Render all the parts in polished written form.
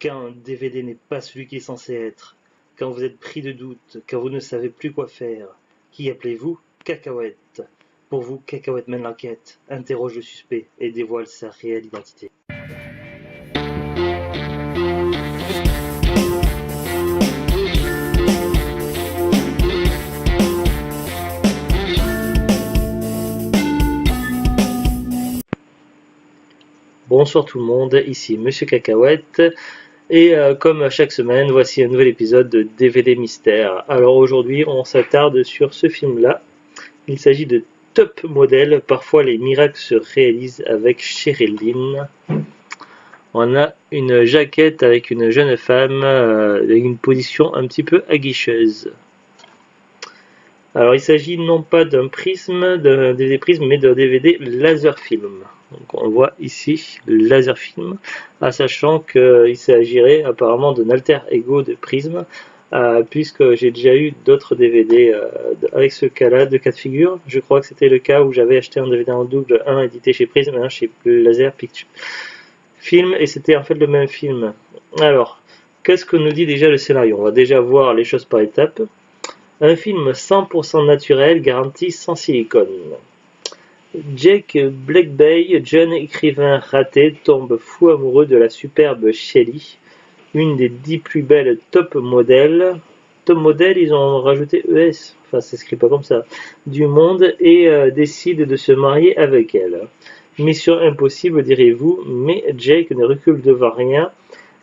Quand un DVD n'est pas celui qu'il est censé être, quand vous êtes pris de doute, quand vous ne savez plus quoi faire, qui appelez-vous? Cacahuète. Pour vous, Cacahuète mène l'enquête, interroge le suspect et dévoile sa réelle identité. Bonsoir tout le monde, ici Monsieur Cacahuète. Et comme chaque semaine, voici un nouvel épisode de DVD Mystère. Alors aujourd'hui, on s'attarde sur ce film-là. Il s'agit de Top Model. Parfois, les miracles se réalisent avec Sherilyn. On a une jaquette avec une jeune femme avec une position un petit peu aguicheuse. Alors, il s'agit non pas d'un prisme, d'un DVD prisme, mais d'un DVD laser film. Donc, on voit ici laser film, sachant qu'il s'agirait apparemment d'un alter ego de prisme, puisque j'ai déjà eu d'autres DVD avec ce cas-là, de cas de figure. Je crois que c'était le cas où j'avais acheté un DVD en double, un édité chez Prism et un chez Laser Picture Film, et c'était en fait le même film. Alors, qu'est-ce que nous dit déjà le scénario? On va déjà voir les choses par étapes. Un film 100% naturel, garanti sans silicone. Jake Blackbay, jeune écrivain raté, tombe fou amoureux de la superbe Shelly, une des 10 plus belles top modèles. Top modèle, ils ont rajouté ES, enfin ça s'écrit pas comme ça, du monde, et décide de se marier avec elle. Mission impossible, direz-vous, mais Jake ne recule devant rien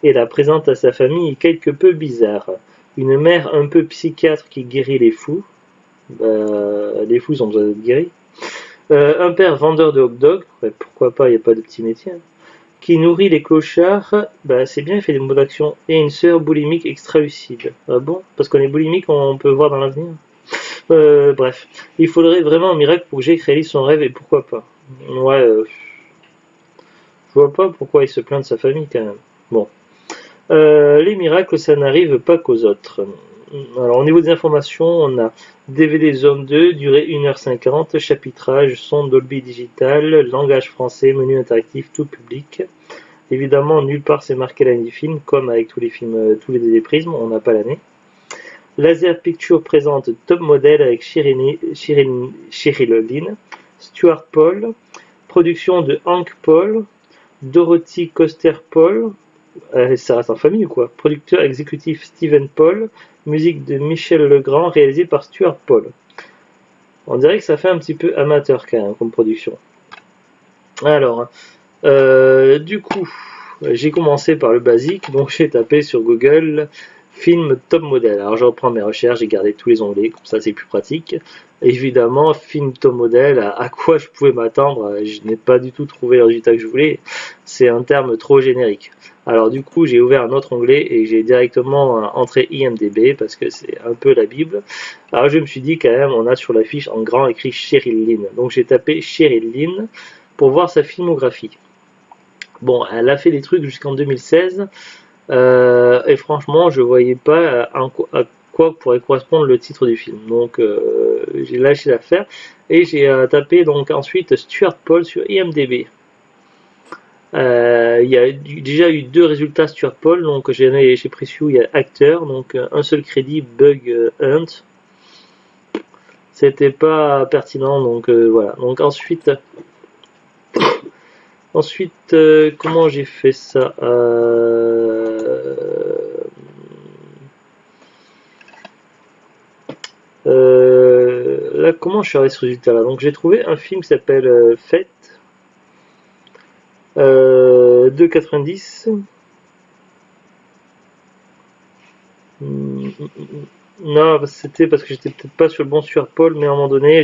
et la présente à sa famille quelque peu bizarre. Une mère un peu psychiatre qui guérit les fous. Les fous ont besoin d'être guéris. Un père vendeur de hot dog. Pourquoi pas, il n'y a pas de petit métier. Qui nourrit les clochards. C'est bien, il fait des mots d'action. Et une sœur boulimique extra-lucide. Ah bon? Parce qu'on est boulimique, on peut voir dans l'avenir. Bref. Il faudrait vraiment un miracle pour que Jake réalise son rêve et pourquoi pas. Ouais, je vois pas pourquoi il se plaint de sa famille quand même. Bon. Les miracles, ça n'arrive pas qu'aux autres. Alors, au niveau des informations, on a DVD Zone 2, durée 1h50, chapitrage, son Dolby Digital, langage français, menu interactif, tout public. Évidemment, nulle part c'est marqué l'année du film, comme avec tous les films, tous les DVD Prism, on n'a pas l'année. Laser Picture présente Top Model avec Sherilyn, Stuart Paul, production de Hank Paul, Dorothy Coster-Paul, ça reste en famille ou quoi? Producteur exécutif Steven Paul, musique de Michel Legrand, réalisée par Stuart Paul. On dirait que ça fait un petit peu amateur quand même comme production. Alors, du coup, j'ai commencé par le basique, donc j'ai tapé sur Google film top modèle. Alors je reprends mes recherches, j'ai gardé tous les onglets, comme ça c'est plus pratique. Évidemment, film top modèle, à quoi je pouvais m'attendre, je n'ai pas du tout trouvé le résultat que je voulais. C'est un terme trop générique. Alors du coup, j'ai ouvert un autre onglet et j'ai directement entré IMDB parce que c'est un peu la Bible. Alors je me suis dit quand même, on a sur l'affiche en grand écrit Sherilyn. Donc j'ai tapé Sherilyn pour voir sa filmographie. Bon, elle a fait des trucs jusqu'en 2016 et franchement, je voyais pas à quoi pourrait correspondre le titre du film. Donc j'ai lâché l'affaire et j'ai tapé donc ensuite Stuart Paul sur IMDB. Il y a déjà eu 2 résultats Stuart Paul, donc j'ai pris celui où il y a acteur, donc un seul crédit Bug Hunt. C'était pas pertinent, donc voilà. Donc ensuite, comment j'ai fait ça? Là, comment je suis arrivé à ce résultat-là? Donc j'ai trouvé un film qui s'appelle Fate. 2,90. Non, c'était parce que j'étais peut-être pas sur le bon Stuart Paul, mais à un moment donné,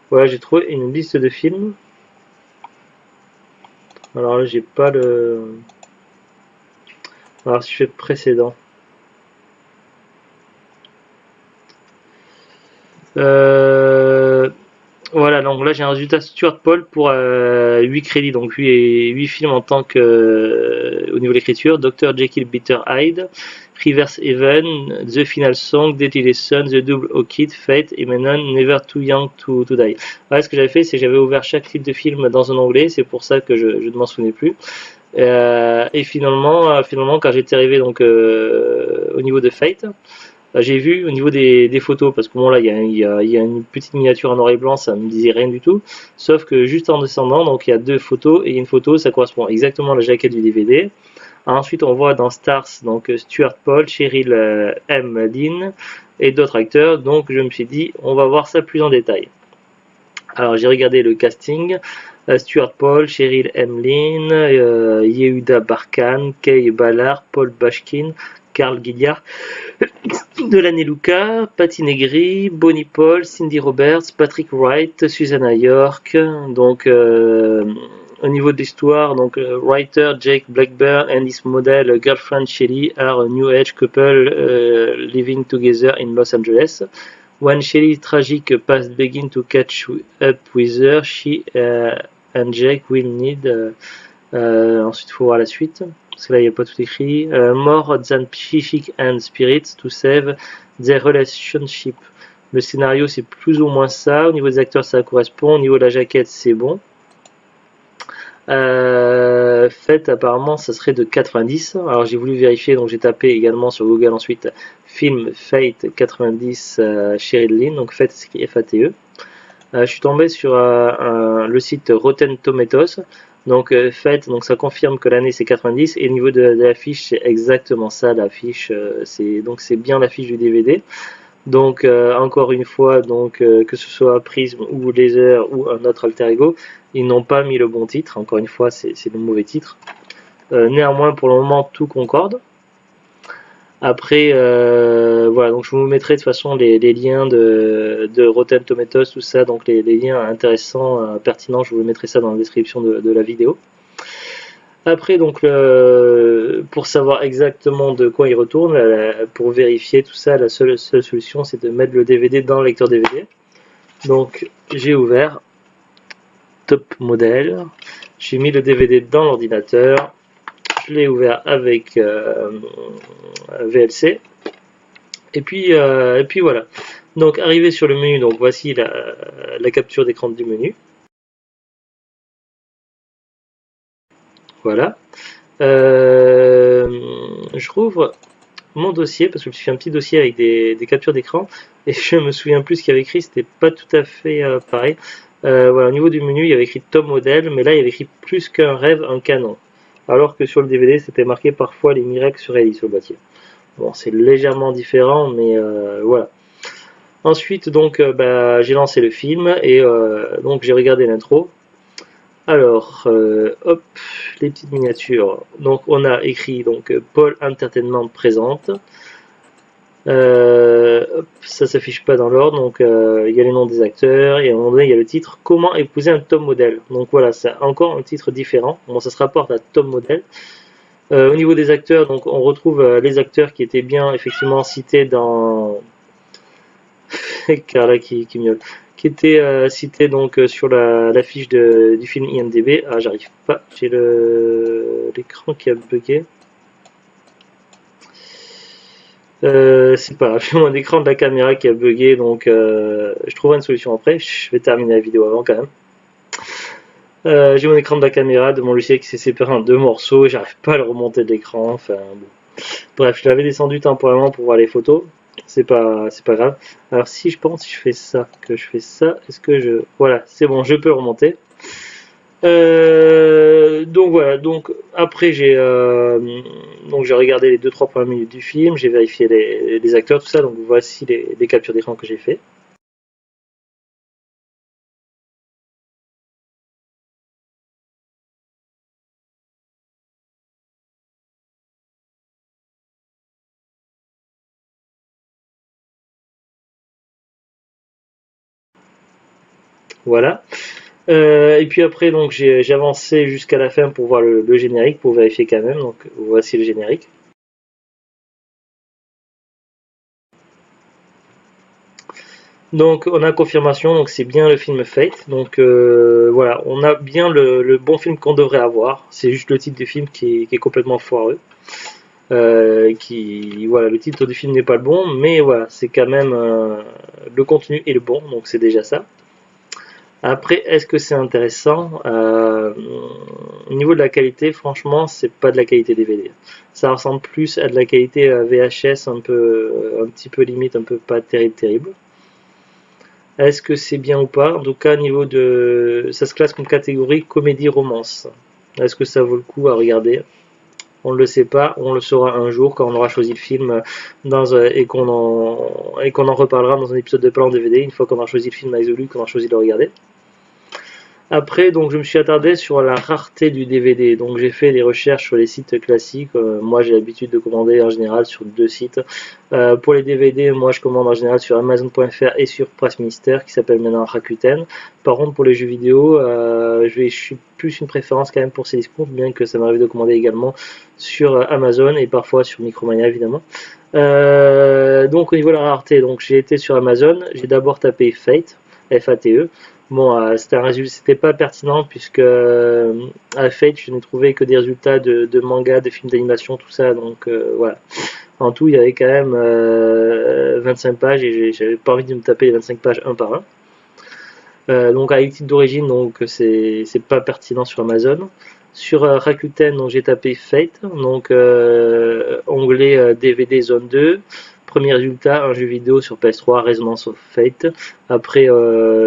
voilà, j'ai trouvé une liste de films. Alors là, j'ai pas le. Alors si je fais précédent. Voilà, donc là j'ai un résultat Stuart Paul pour 8 crédits, donc 8 films en tant que au niveau de l'écriture, Dr. Jekyll Bitter Hyde, Reverse Even, The Final Song, Deadly Lesson, The Double Orchid, Fate et maintenant Never Too Young to Die. Voilà, ce que j'avais fait, c'est que j'avais ouvert chaque titre de film dans un onglet, c'est pour ça que je ne m'en souvenais plus. Et finalement, quand j'étais arrivé donc au niveau de Fate, j'ai vu au niveau des photos, parce que bon là il y a une petite miniature en noir et blanc, ça me disait rien du tout, sauf que juste en descendant, donc il y a deux photos, et une photo ça correspond exactement à la jaquette du DVD. Ensuite on voit dans Stars donc Stuart Paul, Cheryl M. Lynn et d'autres acteurs, donc je me suis dit on va voir ça plus en détail. Alors j'ai regardé le casting, Stuart Paul, Cheryl M. Lynn, Yehuda Barkan, Kay Ballard, Paul Bashkin, Carl Gilliard, Delaney Luca, Patti Negri, Bonnie Paul, Cindy Roberts, Patrick Wright, Susanna York. Donc au niveau de l'histoire, donc writer Jake Blackburn and his model girlfriend Shelly are a new age couple living together in Los Angeles. When Shelly's tragic past begins to catch up with her, she and Jake will need. Ensuite, il faut voir la suite. Parce que là, il n'y a pas tout écrit. More than psychic and spirits to save their relationship. Le scénario, c'est plus ou moins ça. Au niveau des acteurs, ça correspond. Au niveau de la jaquette, c'est bon. Fait, apparemment, ça serait de 90. Alors, j'ai voulu vérifier, donc j'ai tapé également sur Google ensuite film Fate 90 Cheryl Lynn. Donc, Fate, c'est écrit F-A-T-E. Je suis tombé sur le site Rotten Tomatoes. Donc Fate, donc ça confirme que l'année c'est 90 et au niveau de l'affiche c'est exactement ça l'affiche, c'est bien l'affiche du DVD. Donc encore une fois, donc que ce soit Prism ou Laser ou un autre alter ego, ils n'ont pas mis le bon titre. Encore une fois, c'est le mauvais titre. Néanmoins, pour le moment, tout concorde. Après, voilà, donc je vous mettrai de toute façon les liens de Rotten Tomatoes, tout ça, donc les liens intéressants, pertinents, je vous mettrai ça dans la description de la vidéo. Après, donc, pour savoir exactement de quoi il retourne, pour vérifier tout ça, la seule solution, c'est de mettre le DVD dans le lecteur DVD. Donc, j'ai ouvert Top Model, j'ai mis le DVD dans l'ordinateur, je l'ai ouvert avec VLC, et puis voilà. Donc, arrivé sur le menu, donc voici la capture d'écran du menu. Voilà. Je rouvre mon dossier parce que je me suis fait un petit dossier avec des captures d'écran et je me souviens plus ce qu'il y avait écrit, c'était pas tout à fait pareil. Voilà, au niveau du menu, il y avait écrit Top Model, mais là il y avait écrit plus qu'un rêve, un canon. Alors que sur le DVD, c'était marqué parfois les miracles sur Ellie sur le boîtier. Bon, c'est légèrement différent, mais voilà. Ensuite, donc, j'ai lancé le film et donc j'ai regardé l'intro. Alors, hop, les petites miniatures. Donc, on a écrit donc Paul Entertainment présente. Hop, ça s'affiche pas dans l'ordre, donc il y a les noms des acteurs et à un moment donné il y a le titre Comment épouser un top modèle. Donc voilà, c'est encore un titre différent. Bon, ça se rapporte à top modèle. Au niveau des acteurs, donc on retrouve les acteurs qui étaient bien effectivement cités dans Carla qui miaule, qui était cité donc sur la fiche du film IMDb. Ah, j'arrive pas, j'ai l'écran qui a bugué. C'est pas grave, j'ai mon écran de la caméra qui a bugué, donc je trouverai une solution après. Je vais terminer la vidéo avant quand même. J'ai mon écran de la caméra de mon logiciel qui s'est séparé en deux morceaux, j'arrive pas à le remonter de l'écran. Enfin, bon. Bref, je l'avais descendu temporairement pour voir les photos. C'est pas grave. Alors si je pense, si je fais ça, est-ce que je... Voilà, c'est bon, je peux le remonter. Donc voilà, donc après j'ai regardé les 2-3 premières minutes du film, j'ai vérifié les acteurs, tout ça, donc voici les captures d'écran que j'ai fait. Voilà. Et puis après, donc j'ai avancé jusqu'à la fin pour voir le générique, pour vérifier quand même. Donc voici le générique. Donc on a confirmation, donc c'est bien le film Fate. Donc voilà, on a bien le bon film qu'on devrait avoir. C'est juste le titre du film qui est complètement foireux. Voilà, le titre du film n'est pas le bon, mais voilà, c'est quand même le contenu est le bon, donc c'est déjà ça. Après, est-ce que c'est intéressant? Au niveau de la qualité, franchement, c'est pas de la qualité DVD. Ça ressemble plus à de la qualité VHS, un petit peu limite, un peu pas terrible. Est-ce que c'est bien ou pas? En tout cas, au niveau de, ça se classe comme catégorie comédie romance. Est-ce que ça vaut le coup à regarder? On ne le sait pas, on le saura un jour quand on aura choisi le film et qu'on en reparlera dans un épisode de Plan DVD, une fois qu'on aura choisi le film avec The Luc, qu'on aura choisi de le regarder. Après, donc, je me suis attardé sur la rareté du DVD. Donc, j'ai fait des recherches sur les sites classiques. Moi, j'ai l'habitude de commander en général sur 2 sites. Pour les DVD, moi, je commande en général sur Amazon.fr et sur Presse Ministère, qui s'appelle maintenant Rakuten. Par contre, pour les jeux vidéo, je suis plus une préférence quand même pour ces discounts, bien que ça m'arrive de commander également sur Amazon et parfois sur Micromania, évidemment. Donc, au niveau de la rareté, donc j'ai été sur Amazon. J'ai d'abord tapé Fate, F-A-T-E. Bon, c'était pas pertinent puisque à Fate, je n'ai trouvé que des résultats de manga, de films d'animation, tout ça. Donc voilà. En tout, il y avait quand même 25 pages et j'avais pas envie de me taper les 25 pages un par un. Donc avec titre d'origine, donc c'est pas pertinent sur Amazon. Sur Rakuten, donc j'ai tapé Fate, donc onglet DVD Zone 2. Premier résultat, un jeu vidéo sur PS3, Resonance of Fate. Après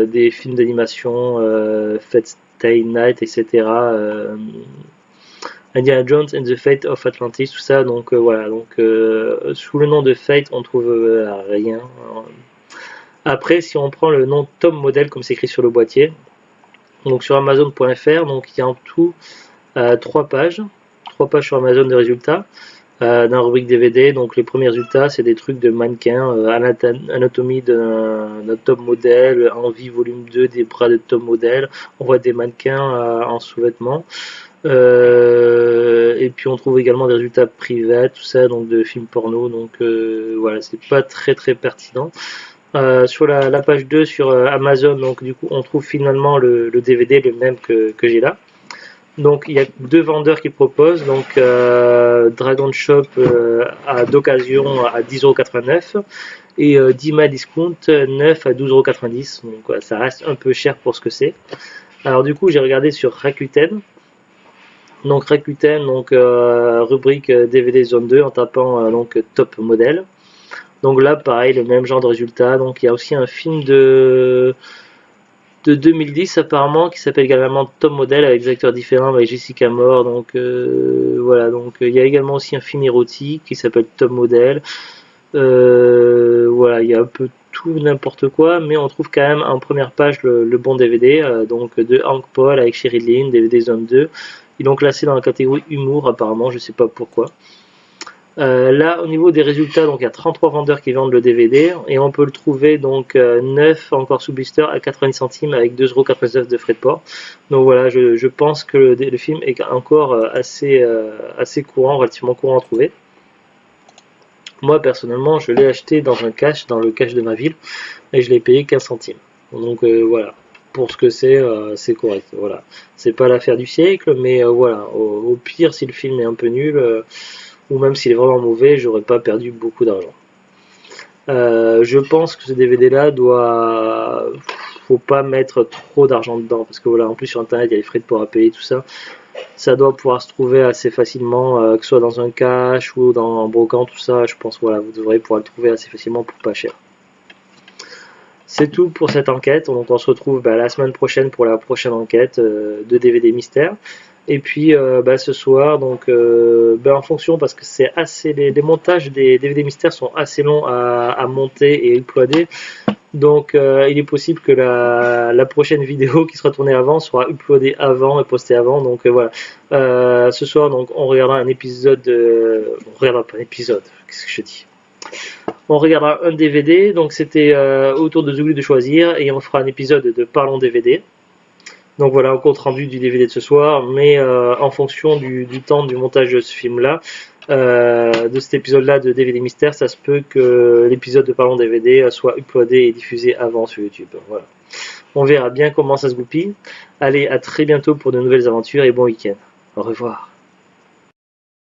des films d'animation, Fate Stay Night, etc. Indiana Jones and the Fate of Atlantis, tout ça. Donc voilà. Donc sous le nom de Fate, on trouve rien. Après, si on prend le nom Top Model comme c'est écrit sur le boîtier, donc sur Amazon.fr, donc il y a en tout 3 pages sur Amazon de résultats. D'un rubrique DVD, donc les premiers résultats c'est des trucs de mannequins, anatomie d'un top modèle, envie volume 2 des bras de top modèle, on voit des mannequins en sous-vêtements, et puis on trouve également des résultats privés, tout ça, donc de films porno, donc voilà, c'est pas très pertinent. Sur la page 2 sur Amazon, donc du coup on trouve finalement le DVD, le même que j'ai là. Donc il y a 2 vendeurs qui proposent, donc Dragon Shop d'occasion à 10,89€ et Dima Discount 9 à 12,90€. Donc ça reste un peu cher pour ce que c'est. Alors du coup j'ai regardé sur Rakuten. Donc Rakuten, donc rubrique DVD Zone 2 en tapant donc Top Model. Donc là pareil, le même genre de résultat. Donc il y a aussi un film de 2010 apparemment qui s'appelle également Top Model avec des acteurs différents, avec Jessica Moore, donc voilà, donc il y a également aussi un film érotique qui s'appelle Top Model. Voilà, il y a un peu tout n'importe quoi, mais on trouve quand même en première page le bon DVD, donc de Hank Paul avec Cheryl Lynn, DVD Zone 2. Ils l'ont classé dans la catégorie humour apparemment, je sais pas pourquoi. Là, au niveau des résultats, donc il y a 33 vendeurs qui vendent le DVD et on peut le trouver donc 9 encore sous blister à 90 centimes avec 2,99€ de frais de port. Donc voilà, je pense que le film est encore assez courant, relativement courant à trouver. Moi personnellement, je l'ai acheté dans le cash de ma ville et je l'ai payé 15 centimes. Donc voilà, pour ce que c'est correct. Voilà, c'est pas l'affaire du siècle, mais voilà, au pire, si le film est un peu nul. Ou même s'il est vraiment mauvais, j'aurais pas perdu beaucoup d'argent. Je pense que ce DVD là faut pas mettre trop d'argent dedans parce que voilà, en plus sur internet il y a les frais de port à payer, tout ça. Ça doit pouvoir se trouver assez facilement, que ce soit dans un cash ou dans un brocante, tout ça. Je pense voilà, vous devrez pouvoir le trouver assez facilement pour pas cher. C'est tout pour cette enquête. Donc on se retrouve la semaine prochaine pour la prochaine enquête de DVD Mystère. Et puis ce soir, donc en fonction, parce que c'est assez, les montages des DVD Mystères sont assez longs à monter et uploader. Donc il est possible que la prochaine vidéo qui sera tournée avant sera uploadée avant et postée avant. Donc voilà. Ce soir, donc on regardera un épisode. On regardera pas un épisode. Qu'est-ce que je dis? On regardera un DVD. Donc c'était autour de Zulu de choisir et on fera un épisode de Parlons DVD. Donc voilà, un compte rendu du DVD de ce soir, mais en fonction du temps du montage de ce film-là, de cet épisode-là de DVD Mystère, ça se peut que l'épisode de Parlons DVD soit uploadé et diffusé avant sur YouTube. Voilà. On verra bien comment ça se goupille. Allez, à très bientôt pour de nouvelles aventures et bon week-end. Au revoir.